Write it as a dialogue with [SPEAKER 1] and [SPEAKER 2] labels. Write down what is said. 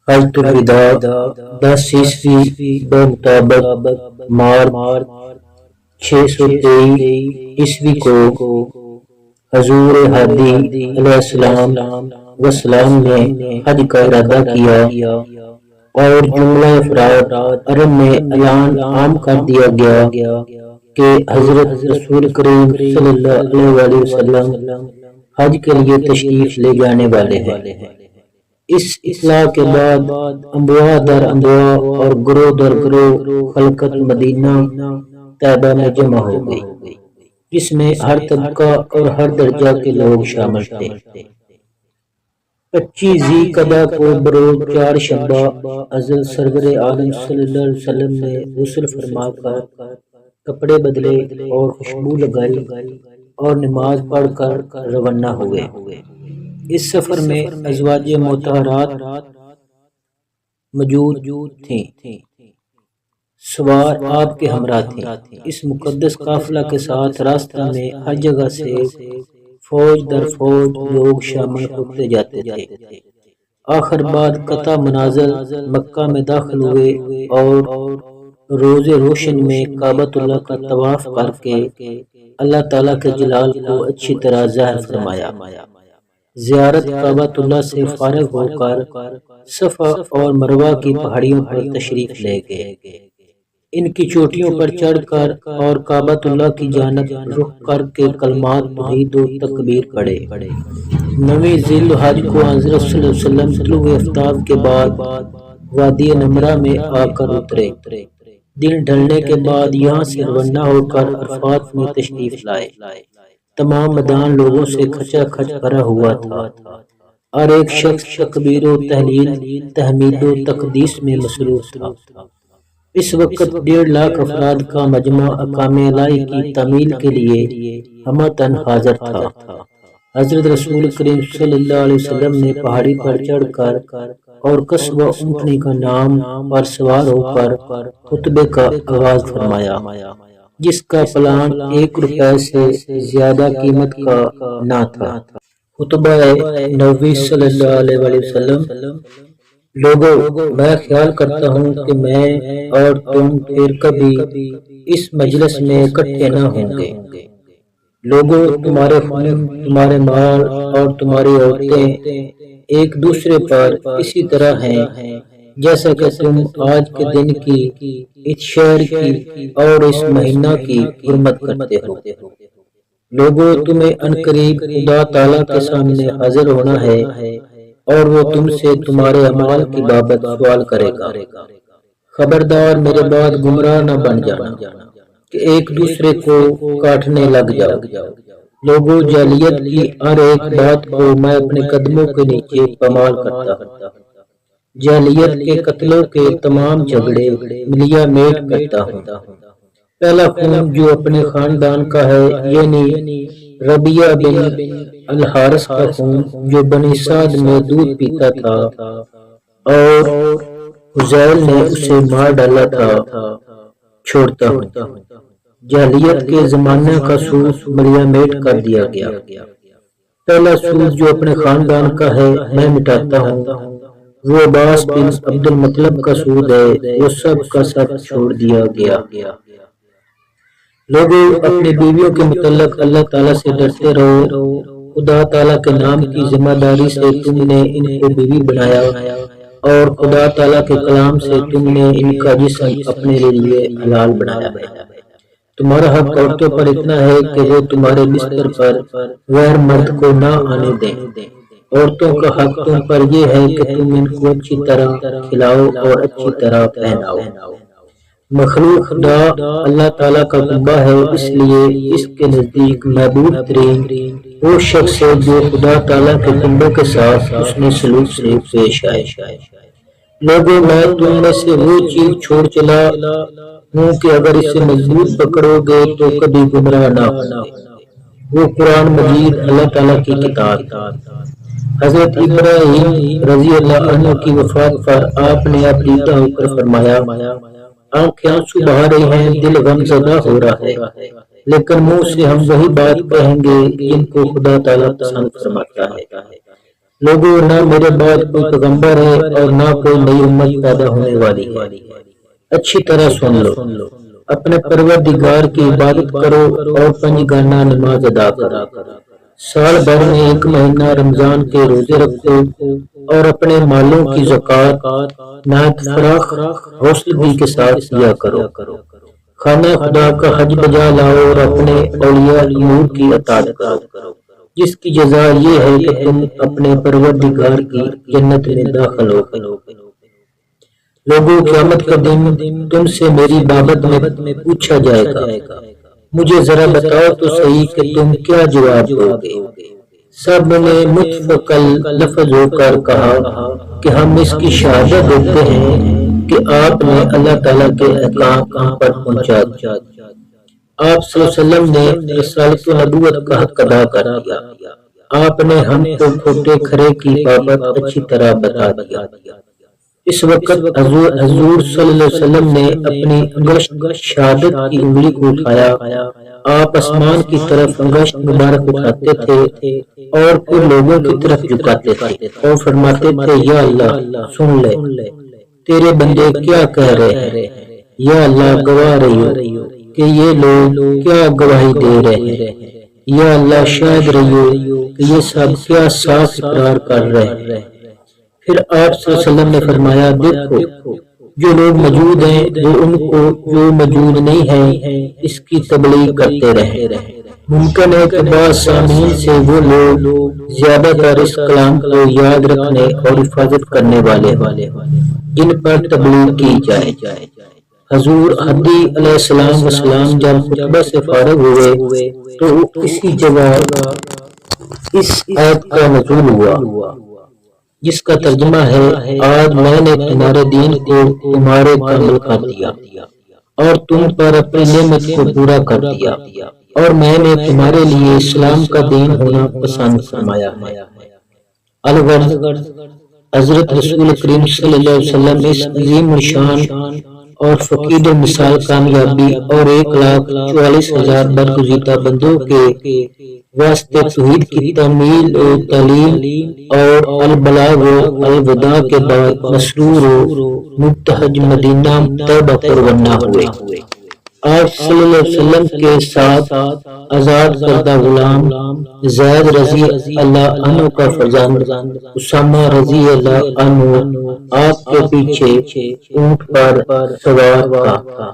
[SPEAKER 1] حجۃ الوداع 10 عیسوی بمطابق مارچ 623 کو حضور ہادی علیہ السلام وسلام نے حج کا ارادہ کیا اور جملہ افراد عرب میں اعلان عام کر دیا گیا کہ حضرت رسول کریم صلی اللہ علیہ وسلم حج کے لیے تشریف لے جانے والے ہیں۔ اس اطلاع کے بعد انبیاء در انبیاء اور گروہ در گروہ خلقت مدینہ طیبہ میں جمع ہو گئی، جس میں ہر طبقہ اور ہر درجہ کے لوگ شامل تھے۔ 25 ذی قعدہ کو بروز چہارشنبہ حضرت سرور عالم صلی اللہ علیہ وسلم نے غسل فرما کر کپڑے بدلے اور خوشبو لگائی اور نماز پڑھ کر روانہ ہوئے۔ اس سفر میں ازواج مطہرات موجود تھیں، سوار آپ کے ہمراہ تھیں۔ اس مقدس قافلہ کے ساتھ راستہ میں ہر جگہ سے فوج در فوج لوگ شامل ہوتے جاتے تھے۔ آخر بعد قطع منازل مکہ میں داخل ہوئے اور روز روشن میں کعبۃ اللہ کا طواف کر کے اللہ تعالیٰ کے جلال کو اچھی طرح ظاہر فرمایا۔ زیارت کعبۃ اللہ سے فارغ ہو کر صفا اور مروہ کی پہاڑیوں پر تشریف لے گئے۔ ان کی چوٹیوں پر چڑھ کر اور کعبۃ اللہ کی جانب رخ کر کے کلمات توحید و تکبیر پڑھے۔ 9 ذی الحجہ کو حضرت صلی اللہ علیہ وسلم طلوع آفتاب کے بعد وادی نمرہ میں آ کر اترے۔ دن ڈھلنے کے بعد یہاں سے روانہ ہو کر عرفات میں تشریف لائے۔ تمام میدان لوگوں سے کھچا کھچ بھرا ہوا تھا۔ ہر ایک شخص تکبیر و تہلیل، تحمید و تقدیس میں مصروف تھا۔ اس وقت 1.5 لاکھ افراد کا مجمع اقام الہی کی تعمیل کے لیے ہمتاً حاضر تھا۔ حضرت رسول کریم صلی اللہ علیہ وسلم نے پہاڑی پر چڑھ کر اور قصبہ اونٹنی کا نام پر سوار ہو کر خطبے کا آغاز فرمایا، جس کا پلان 1 روپے سے زیادہ قیمت کا نہ تھا۔ خطبہ نبوی صلی اللہ علیہ وسلم: لوگو، میں خیال کرتا ہوں کہ میں اور تم پھر کبھی اس مجلس میں اکٹھے نہ ہوں گے۔ لوگو، تمہارے خون، تمہارے مال اور تمہاری عورتیں ایک دوسرے پر اسی طرح ہیں جیسا کہ تم آج کے دن کی، اس شہر کی اور اس مہینہ کی حرمت کرتے ہو۔ لوگو، تمہیں عنقریب خدا تعالیٰ کے سامنے حاضر ہونا ہے اور وہ تم سے تمہارے اعمال کی بابت سوال کرے گا۔ خبردار، میرے بعد گمراہ نہ بن جانا کہ ایک دوسرے کو کاٹنے لگ جاؤ۔ لوگوں، جاہلیت کی ہر ایک بات کو میں اپنے قدموں کے نیچے پامال کرتا ہوں۔ جاہلیت کے قتلوں کے تمام جھگڑے ملیا میٹ کرتا ہوں۔ پہلا خون جو اپنے خاندان کا ہے، یعنی ربیعہ بن الحارث کا خون جو بنی سعد میں دودھ پیتا تھا اور حذیل نے اسے مار ڈالا تھا، چھوڑتا ہوں۔ جاہلیت کے زمانے کا سود ملیا میٹ کر دیا گیا۔ پہلا سود جو اپنے خاندان کا ہے میں مٹاتا ہوں، وہ عباس بن عبد المطلب کا سود ہے، وہ سب کا سب چھوڑ دیا گیا۔ لوگوں، اپنی بیویوں کے متعلق اللہ تعالیٰ سے ڈرتے رہو۔ خدا تعالیٰ کے نام کی ذمہ داری سے تم نے ان کو بیوی بنایا اور خدا تعالیٰ کے کلام سے تم نے ان کا جسم اپنے لیے حلال بنایا ہے۔ تمہارا حق عورتوں پر اتنا ہے کہ وہ تمہارے بستر پر غیر مرد کو نہ آنے دیں۔ عورتوں کا حق تم پر یہ ہے کہ تم ان کو اچھی طرح کھلاؤ اور اچھی طرح پہناؤ۔ مخلوق خدا اللہ تعالیٰ کا کنبہ ہے، اس لیے اس کے نزدیک محبوب ترین وہ شخص ہے جو خدا تعالیٰ کے کنبے کے ساتھ حسن سلوک سے پیش آئے۔ لوگوں، میں تم میں سے وہ چیز چھوڑ چلا ہوں کہ اگر اسے مضبوط پکڑو گے تو کبھی گمراہ نہ ہونا۔ وہ قرآن مجید اللہ تعالیٰ کی کتاب۔ حضرت ابراہیم رضی اللہ عنہ کی وفات پر آپ نے عقیدہ ہو کر فرمایا، آنکھیں آنسو بہا رہی ہیں، دل غم زدہ ہو رہا ہے، لیکن منہ سے ہم وہی بات کہیں گے جن کو خدا تعالیٰ پسند فرماتا ہے۔ لوگوں نہ میرے بعد کوئی پیغمبر ہے اور نہ کوئی نئی امت پیدا ہونے والی ہے، اچھی طرح سن لو، اپنے پروردگار کی عبادت کرو اور پنجگانہ نماز ادا کرو، سال بھر میں ایک مہینہ رمضان کے روزے رکھو اور اپنے مالوں کی زکوٰۃ نہایت فراخ حوصلگی کے ساتھ دیا کرو، خانہ خدا کا حج بجا لاؤ اور اپنے اولیاء امور کی اطاعت کرو، جس کی جزا یہ ہے کہ تم اپنے پروردگار کی جنت میں داخل ہو گے۔ لوگوں قیامت کا دن تم سے میری بابت میں پوچھا جائے گا، مجھے ذرا بتاؤ تو صحیح کہ تم کیا جواب دو گے؟ سب نے متفقل لفظ ہو کر کہا کہ ہم اس کی شہادت دیتے ہیں کہ آپ نے اللہ تعالیٰ کے احکام ہم پر پہنچا دیا، آپ صلی اللہ علیہ وسلم نے رسالت و نبوت کا حق ادا کر دیا، آپ نے ہم کو کھوٹے کھرے کی بابت اچھی طرح بتا دیا۔ اس وقت حضور صلی اللہ علیہ وسلم نے اپنی انگشت شہادت کی انگلی کو اٹھایا، آپ آسمان کی طرف انگشت مبارک اٹھاتے تھے اور پھر لوگوں کی طرف جھکاتے تھے اور فرماتے تھے، یا اللہ سن لے، تیرے بندے کیا کہہ رہے ہیں، یا اللہ گواہ رہی ہو کہ یہ لوگ کیا گواہی دے رہے ہیں، یا اللہ شاہد رہی ہو کہ یہ سب کیا صاف اقرار کر رہے ہیں۔ پھر آپ صلی اللہ علیہ وسلم نے فرمایا، دیکھو جو لوگ موجود ہیں وہ ان کو جو موجود نہیں ہیں اس کی تبلیغ کرتے رہیں، ممکن ہے کہ بعض سامعین سے وہ لوگ زیادہ تر اس کلام کو یاد رکھنے اور حفاظت کرنے والے جن پر تبلیغ کی جائے۔ حضور ہدی علیہ السلام جب خطبہ سے فارغ ہوئے تو اسی جگہ اس آیت کا نزول ہوا جس کا ترجمہ ہے، آج میں نے تمہارے دین کو تمہارے کامل کر دیا اور تم پر اپنی نعمت کو پورا کر دیا اور میں نے تمہارے لیے اسلام کا دین ہونا پسند فرمایا ہے۔ الغرض حضرت رسول کریم صلی اللہ علیہ وسلم اس عظیم الشان اور فقید مثال کامیابی اور 1,44,000 برگزیدہ بندوں کے واسطے توحید کی تعمیل و تعلیم اور البلاغ و الوداع کے بعد مسرور و مبتہج مدینہ طیبہ پر روانہ ہوئے۔ آپ صلی اللہ علیہ وسلم کے ساتھ آزاد کردہ غلام زید رضی اللہ عنہ کا فرزند اسامہ رضی اللہ عنہ آپ کے پیچھے اونٹ پر سوار تھا۔